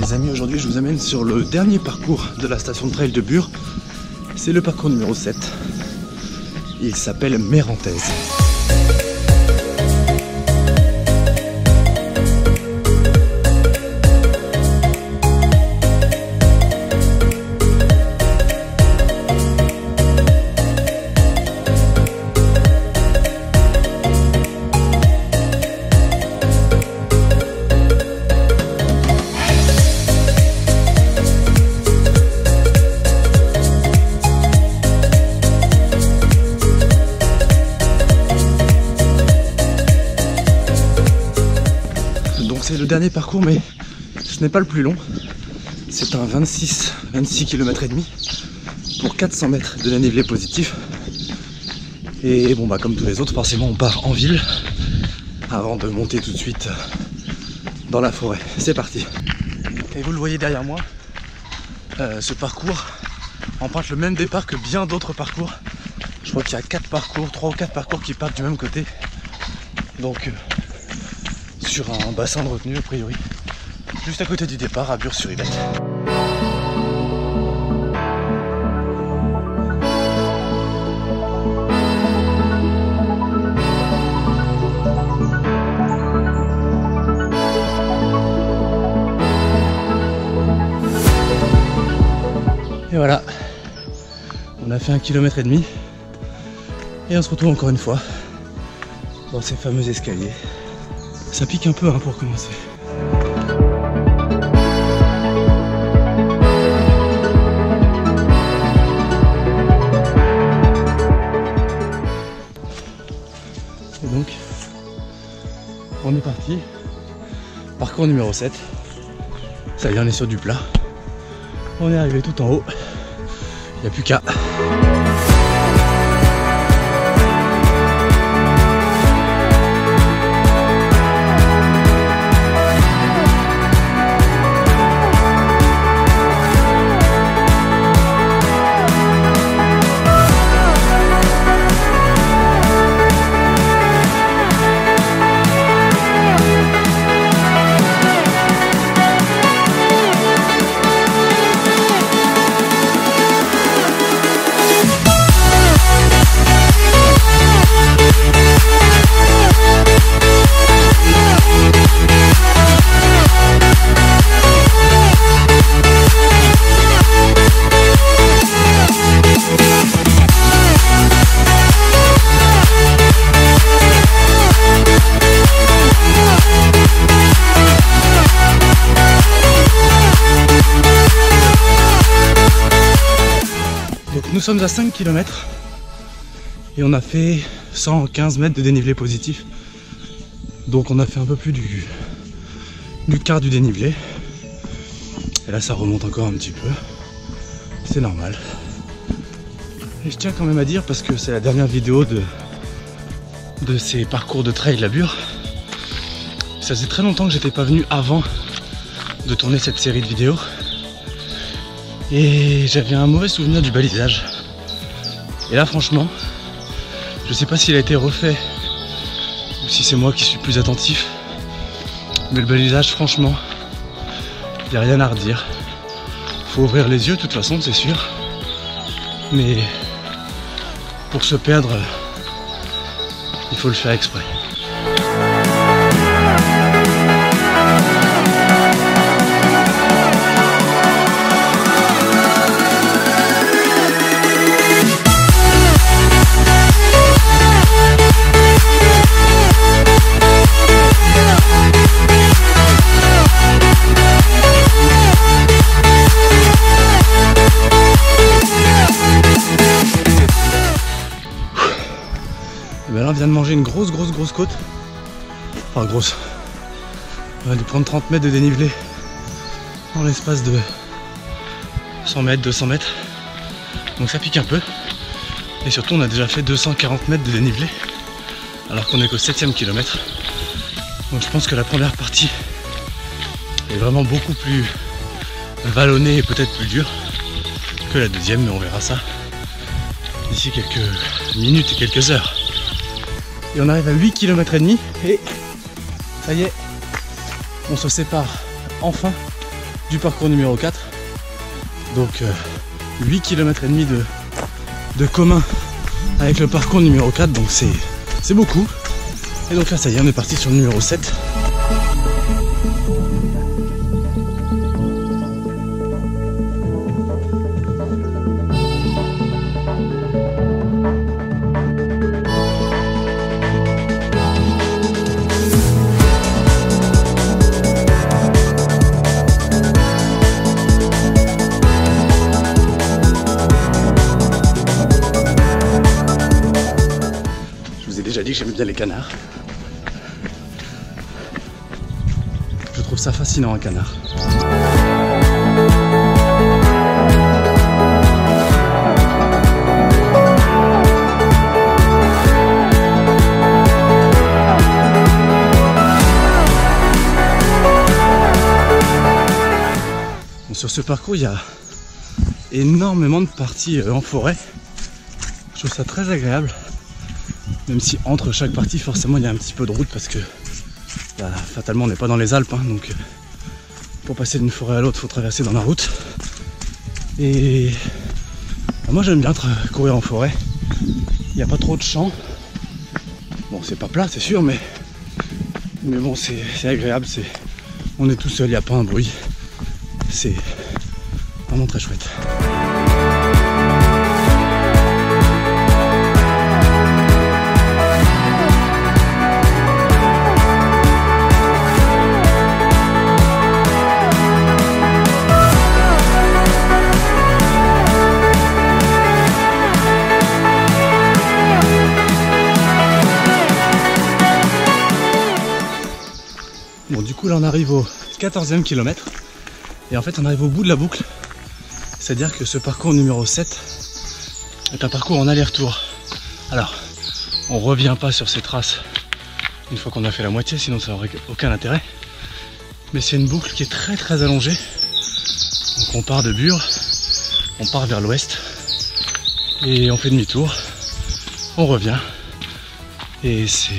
les amis, aujourd'hui je vous amène sur le dernier parcours de la station de trail de Bure. C'est le parcours numéro 7. Il s'appelle Mérantaise. C'est le dernier parcours, mais ce n'est pas le plus long. C'est un 26 km et demi pour 400 mètres de dénivelé positif. Et bon bah comme tous les autres, forcément on part en ville avant de monter tout de suite dans la forêt. C'est parti. Et vous le voyez derrière moi, ce parcours emprunte le même départ que bien d'autres parcours. Je crois qu'il y a 3 ou 4 parcours qui partent du même côté. Donc sur un bassin de retenue a priori, juste à côté du départ à Bure-sur-Yvette. Et voilà, on a fait 1,5 km et on se retrouve encore une fois dans ces fameux escaliers. Ça pique un peu hein, pour commencer. Et donc, on est parti. Parcours numéro 7. Ça y est, on est sur du plat. On est arrivé tout en haut. Il n'y a plus qu'à. Nous sommes à 5 km et on a fait 115 mètres de dénivelé positif. Donc on a fait un peu plus du quart du dénivelé. Et là ça remonte encore un petit peu. C'est normal. Et je tiens quand même à dire, parce que c'est la dernière vidéo de ces parcours de trail à Bure. Ça faisait très longtemps que j'étais pas venu avant de tourner cette série de vidéos. Et j'avais un mauvais souvenir du balisage. Et là franchement, je sais pas s'il a été refait ou si c'est moi qui suis plus attentif, mais le balisage franchement, il n'y a rien à redire. Faut ouvrir les yeux de toute façon, c'est sûr. Mais pour se perdre, il faut le faire exprès. On vient de manger une grosse côte. Enfin grosse. On a dû prendre 30 mètres de dénivelé en l'espace de 100 mètres, 200 mètres. Donc ça pique un peu. Et surtout on a déjà fait 240 mètres de dénivelé alors qu'on est qu'au 7e kilomètre. Donc je pense que la première partie est vraiment beaucoup plus vallonnée et peut-être plus dure que la deuxième, mais on verra ça d'ici quelques minutes et quelques heures. Et on arrive à 8 km et demi et ça y est, on se sépare enfin du parcours numéro 4. Donc 8 km et demi de commun avec le parcours numéro 4, donc c'est beaucoup. Et donc là ça y est, on est parti sur le numéro 7. J'ai dit que j'aimais bien les canards. Je trouve ça fascinant, un canard. Bon, sur ce parcours, il y a énormément de parties en forêt. Je trouve ça très agréable. Même si entre chaque partie forcément il y a un petit peu de route parce que bah, fatalement on n'est pas dans les Alpes, hein, donc pour passer d'une forêt à l'autre il faut traverser dans la route. Et bah, moi j'aime bien courir en forêt, il n'y a pas trop de champs. Bon c'est pas plat c'est sûr mais bon c'est agréable, on est tout seul, il n'y a pas un bruit, c'est vraiment très chouette. Bon du coup là on arrive au 14e kilomètre et en fait on arrive au bout de la boucle, c'est à dire que ce parcours numéro 7 est un parcours en aller-retour. Alors on revient pas sur ces traces une fois qu'on a fait la moitié, sinon ça n'aurait aucun intérêt, mais c'est une boucle qui est très allongée. Donc on part de Bure, on part vers l'ouest et on fait demi-tour, on revient et c'est...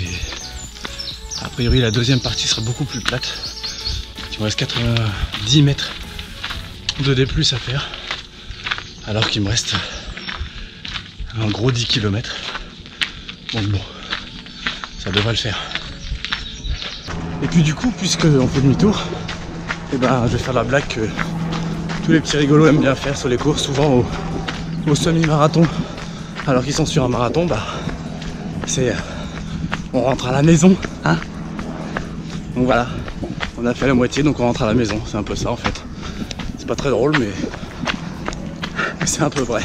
A priori la deuxième partie sera beaucoup plus plate. Il me reste 90 mètres de D+ à faire. Alors qu'il me reste un gros 10 km. Donc bon, ça devrait le faire. Et puis du coup, puisque on fait demi-tour, et ben je vais faire la blague que tous les petits rigolos aiment bien faire sur les courses, souvent au semi-marathon. Alors qu'ils sont sur un marathon, bah c'est... on rentre à la maison, hein. Donc voilà, on a fait la moitié, donc on rentre à la maison. C'est un peu ça en fait. C'est pas très drôle, mais c'est un peu vrai.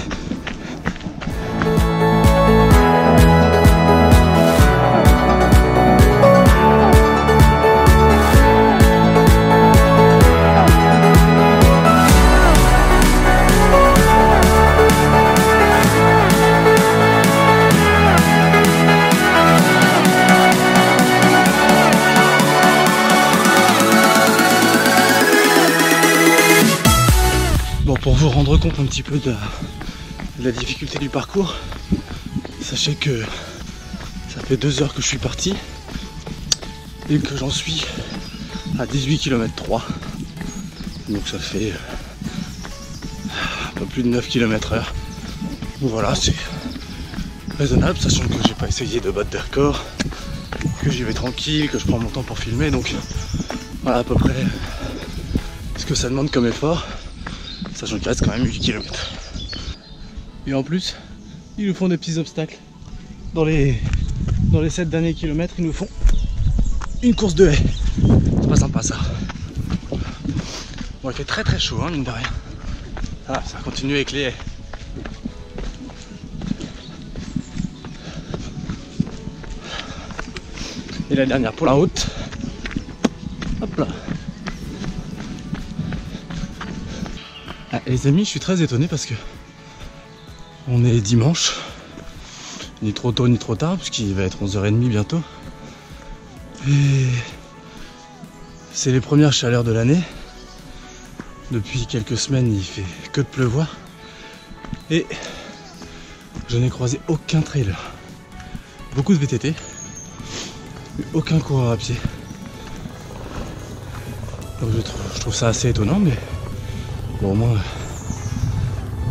Bon, pour vous rendre compte un petit peu de la difficulté du parcours, sachez que ça fait 2 heures que je suis parti et que j'en suis à 18 km 3. Donc ça fait un peu plus de 9 km/h. Voilà, c'est raisonnable, sachant que j'ai pas essayé de battre des records, que j'y vais tranquille, que je prends mon temps pour filmer. Donc voilà à peu près ce que ça demande comme effort. Sachant qu'il reste quand même 8 km. Et en plus, ils nous font des petits obstacles. Dans les 7 derniers kilomètres, ils nous font une course de haie. C'est pas sympa ça. Bon, il fait très chaud, hein, mine de rien. Ah, ça va continuer avec les haies. Et la dernière pour la route. Hop là. Ah, les amis, je suis très étonné parce que on est dimanche, ni trop tôt ni trop tard, puisqu'il va être 11h30 bientôt. Et c'est les premières chaleurs de l'année. Depuis quelques semaines, il fait que de pleuvoir. Et je n'ai croisé aucun trailer. Beaucoup de VTT, mais aucun coureur à pied. Donc je trouve ça assez étonnant, mais Bon, au moins,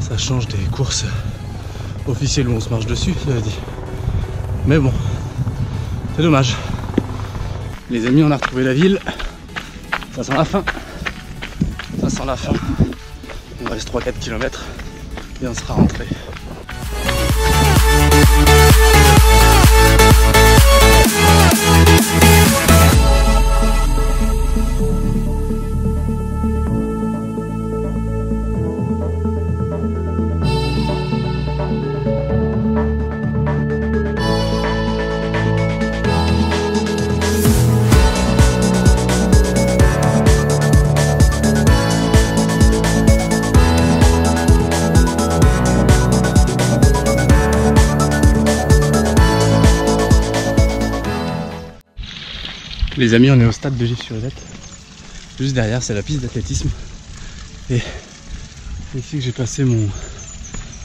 ça change des courses officielles où on se marche dessus, ça veut dire. Mais bon, c'est dommage. Les amis, on a retrouvé la ville. Ça sent la fin. Ça sent la fin. Il me reste 3-4 km et on sera rentré. Les amis, on est au stade de Gif-sur-Yvette. Juste derrière, c'est la piste d'athlétisme. Et c'est ici que j'ai passé mon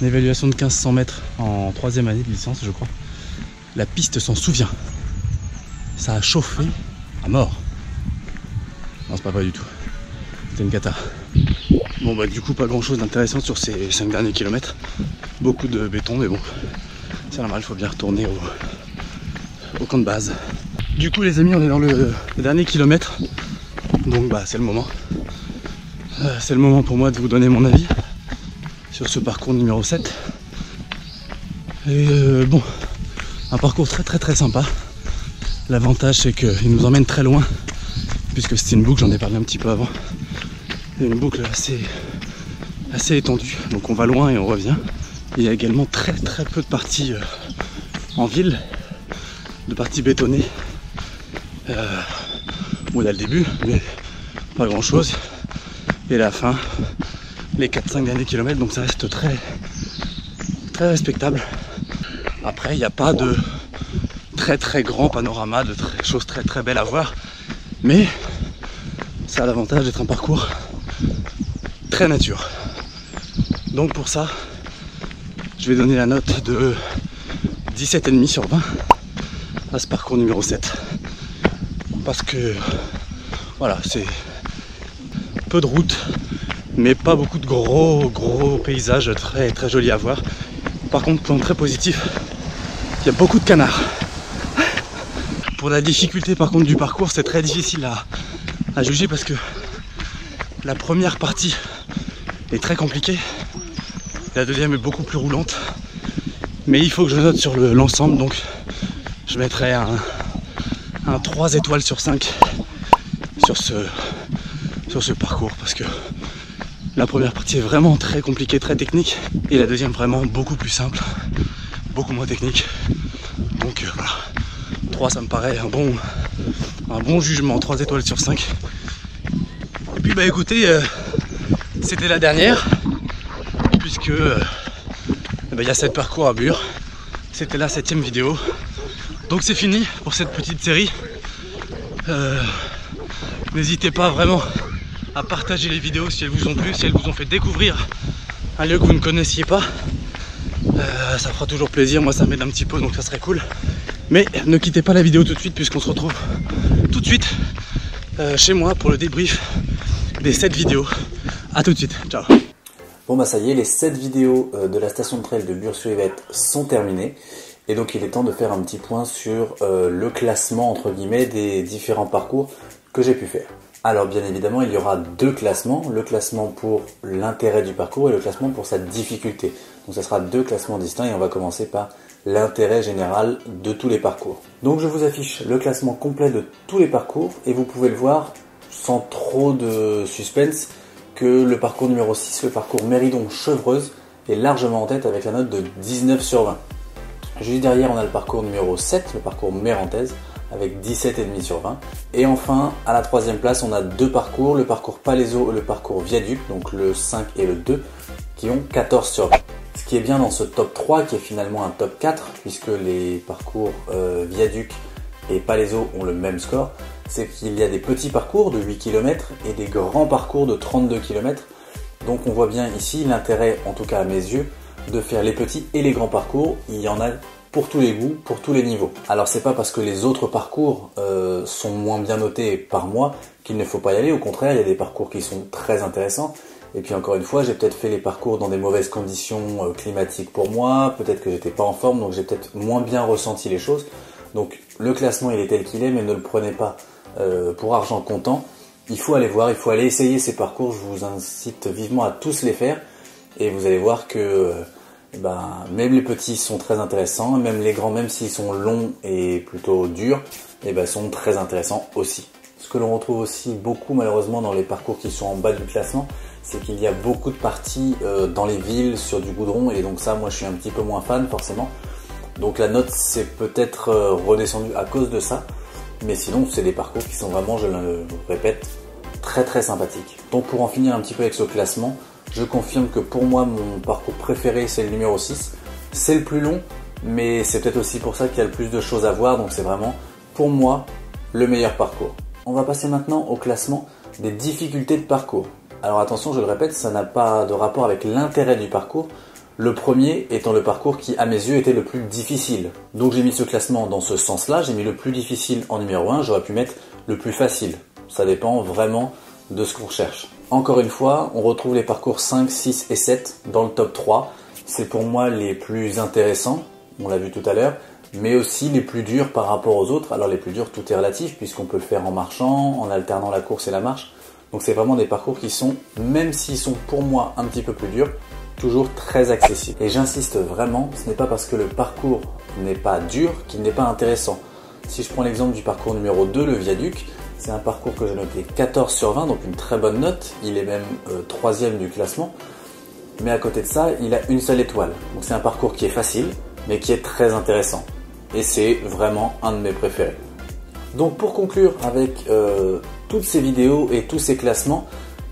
évaluation de 1500 mètres en 3e année de licence, je crois. La piste s'en souvient. Ça a chauffé à mort. Non, c'est pas vrai du tout. C'était une cata. Bon, bah, du coup, pas grand chose d'intéressant sur ces 5 derniers kilomètres. Beaucoup de béton, mais bon, c'est normal, il faut bien retourner au camp de base. Du coup, les amis, on est dans le dernier kilomètre, donc bah c'est le moment. C'est le moment pour moi de vous donner mon avis sur ce parcours numéro 7. Et bon, un parcours très sympa. L'avantage c'est qu'il nous emmène très loin, puisque c'est une boucle, j'en ai parlé un petit peu avant. C'est une boucle assez étendue, donc on va loin et on revient. Il y a également très peu de parties en ville, de parties bétonnées. Bon, il y a le début, mais pas grand chose. Et la fin, les 4-5 derniers kilomètres, donc ça reste très respectable. Après, il n'y a pas de très grand panorama, de choses très belles à voir. Mais ça a l'avantage d'être un parcours très nature. Donc pour ça, je vais donner la note de 17,5 sur 20 à ce parcours numéro 7. Parce que voilà, c'est peu de route, mais pas beaucoup de gros paysages très jolis à voir. Par contre, point très positif, il y a beaucoup de canards. Pour la difficulté par contre du parcours, c'est très difficile à juger parce que la première partie est très compliquée, la deuxième est beaucoup plus roulante, mais il faut que je note sur l'ensemble, donc je mettrai un 3 étoiles sur 5 sur ce parcours, parce que la première partie est vraiment très compliquée, très technique, et la deuxième vraiment beaucoup plus simple, beaucoup moins technique. Donc voilà, 3 ça me paraît un bon jugement, 3 étoiles sur 5. Et puis bah écoutez, c'était la dernière, puisque il y a 7 parcours à Bure. C'était la 7e vidéo. Donc c'est fini pour cette petite série. N'hésitez pas vraiment à partager les vidéos si elles vous ont plu, si elles vous ont fait découvrir un lieu que vous ne connaissiez pas. Ça fera toujours plaisir, moi ça m'aide un petit peu, donc ça serait cool. Mais ne quittez pas la vidéo tout de suite, puisqu'on se retrouve tout de suite chez moi pour le débrief des 7 vidéos. A tout de suite, ciao. Bon bah ça y est, les 7 vidéos de la station de trail de Bure-sur-Yvette sont terminées. Et donc il est temps de faire un petit point sur le classement entre guillemets des différents parcours que j'ai pu faire. Alors bien évidemment il y aura 2 classements, le classement pour l'intérêt du parcours et le classement pour sa difficulté. Donc ça sera 2 classements distincts et on va commencer par l'intérêt général de tous les parcours. Donc je vous affiche le classement complet de tous les parcours et vous pouvez le voir sans trop de suspense que le parcours numéro 6, le parcours Méridon-Chevreuse, est largement en tête avec la note de 19 sur 20. Juste derrière, on a le parcours numéro 7, le parcours Mérantaise, avec 17,5 sur 20. Et enfin, à la 3e place, on a 2 parcours, le parcours Palaiseau et le parcours Viaduc, donc le 5 et le 2, qui ont 14 sur 20. Ce qui est bien dans ce top 3, qui est finalement un top 4, puisque les parcours Viaduc et Palaiseau ont le même score, c'est qu'il y a des petits parcours de 8 km et des grands parcours de 32 km. Donc on voit bien ici l'intérêt, en tout cas à mes yeux, de faire les petits et les grands parcours. Il y en a pour tous les goûts, pour tous les niveaux. Alors c'est pas parce que les autres parcours sont moins bien notés par moi qu'il ne faut pas y aller. Au contraire, il y a des parcours qui sont très intéressants Et puis encore une fois, j'ai peut-être fait les parcours dans des mauvaises conditions climatiques pour moi, peut-être que j'étais pas en forme, donc j'ai peut-être moins bien ressenti les choses. Donc le classement il est tel qu'il est, mais ne le prenez pas pour argent comptant. Il faut aller voir, il faut aller essayer ces parcours, je vous incite vivement à tous les faire. Et vous allez voir que même les petits sont très intéressants, même les grands, même s'ils sont longs et plutôt durs, sont très intéressants aussi. Ce que l'on retrouve aussi beaucoup malheureusement dans les parcours qui sont en bas du classement, c'est qu'il y a beaucoup de parties dans les villes sur du goudron, et donc ça moi je suis un petit peu moins fan forcément. Donc la note c'est peut-être redescendue à cause de ça, mais sinon c'est des parcours qui sont vraiment, je le répète, très très sympathiques. Donc pour en finir un petit peu avec ce classement, je confirme que pour moi mon parcours préféré c'est le numéro 6. C'est le plus long, mais c'est peut-être aussi pour ça qu'il y a le plus de choses à voir, donc c'est vraiment pour moi le meilleur parcours. On va passer maintenant au classement des difficultés de parcours. Alors attention, je le répète, ça n'a pas de rapport avec l'intérêt du parcours. Le premier étant le parcours qui, à mes yeux, était le plus difficile. Donc j'ai mis ce classement dans ce sens-là, j'ai mis le plus difficile en numéro 1, j'aurais pu mettre le plus facile. Ça dépend vraiment de ce qu'on recherche. Encore une fois, on retrouve les parcours 5, 6 et 7 dans le top 3. C'est pour moi les plus intéressants, on l'a vu tout à l'heure, mais aussi les plus durs par rapport aux autres. Alors les plus durs, tout est relatif, puisqu'on peut le faire en marchant, en alternant la course et la marche. Donc c'est vraiment des parcours qui sont, même s'ils sont pour moi un petit peu plus durs, toujours très accessibles. Et j'insiste vraiment, ce n'est pas parce que le parcours n'est pas dur qu'il n'est pas intéressant. Si je prends l'exemple du parcours numéro 2, le viaduc, c'est un parcours que j'ai noté 14 sur 20, donc une très bonne note. Il est même 3e du classement. Mais à côté de ça, il a une seule étoile. Donc c'est un parcours qui est facile, mais qui est très intéressant. Et c'est vraiment un de mes préférés. Donc pour conclure avec toutes ces vidéos et tous ces classements,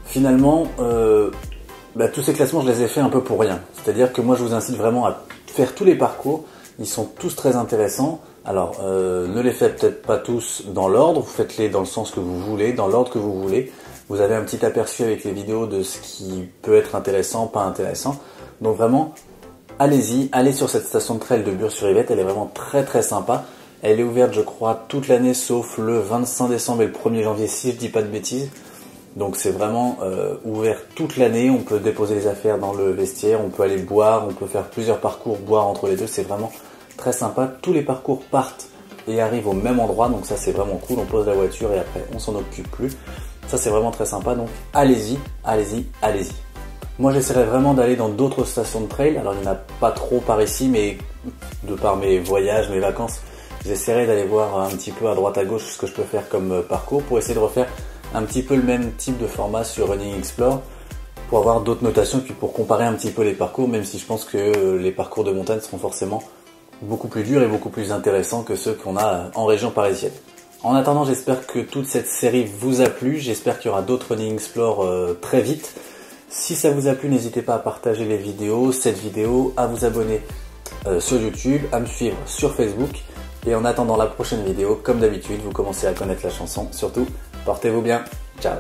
finalement, tous ces classements je les ai fait un peu pour rien. C'est-à-dire que moi je vous incite vraiment à faire tous les parcours, ils sont tous très intéressants. Alors ne les faites peut-être pas tous dans l'ordre, vous faites-les dans le sens que vous voulez, dans l'ordre que vous voulez. Vous avez un petit aperçu avec les vidéos de ce qui peut être intéressant, pas intéressant. Donc vraiment, allez-y, allez sur cette station de trail de Bures-sur-Yvette, elle est vraiment très très sympa. Elle est ouverte je crois toute l'année sauf le 25 décembre et le 1er janvier si je dis pas de bêtises. Donc c'est vraiment ouvert toute l'année, on peut déposer les affaires dans le vestiaire, on peut aller boire, on peut faire plusieurs parcours, boire entre les deux, c'est vraiment très sympa. Tous les parcours partent et arrivent au même endroit, donc ça c'est vraiment cool, on pose la voiture et après on s'en occupe plus. Ça c'est vraiment très sympa, donc allez-y, allez-y, allez-y. Moi j'essaierai vraiment d'aller dans d'autres stations de trail, alors il n'y en a pas trop par ici, mais de par mes voyages, mes vacances, j'essaierai d'aller voir un petit peu à droite à gauche ce que je peux faire comme parcours pour essayer de refaire un petit peu le même type de format sur Running Explore pour avoir d'autres notations et puis pour comparer un petit peu les parcours, même si je pense que les parcours de montagne seront forcément beaucoup plus durs et beaucoup plus intéressants que ceux qu'on a en région parisienne. En attendant, j'espère que toute cette série vous a plu, j'espère qu'il y aura d'autres Running Explore très vite. Si ça vous a plu, n'hésitez pas à partager les vidéos, cette vidéo, à vous abonner sur YouTube, à me suivre sur Facebook. Et en attendant la prochaine vidéo, comme d'habitude, vous commencez à connaître la chanson. Surtout, portez-vous bien. Ciao.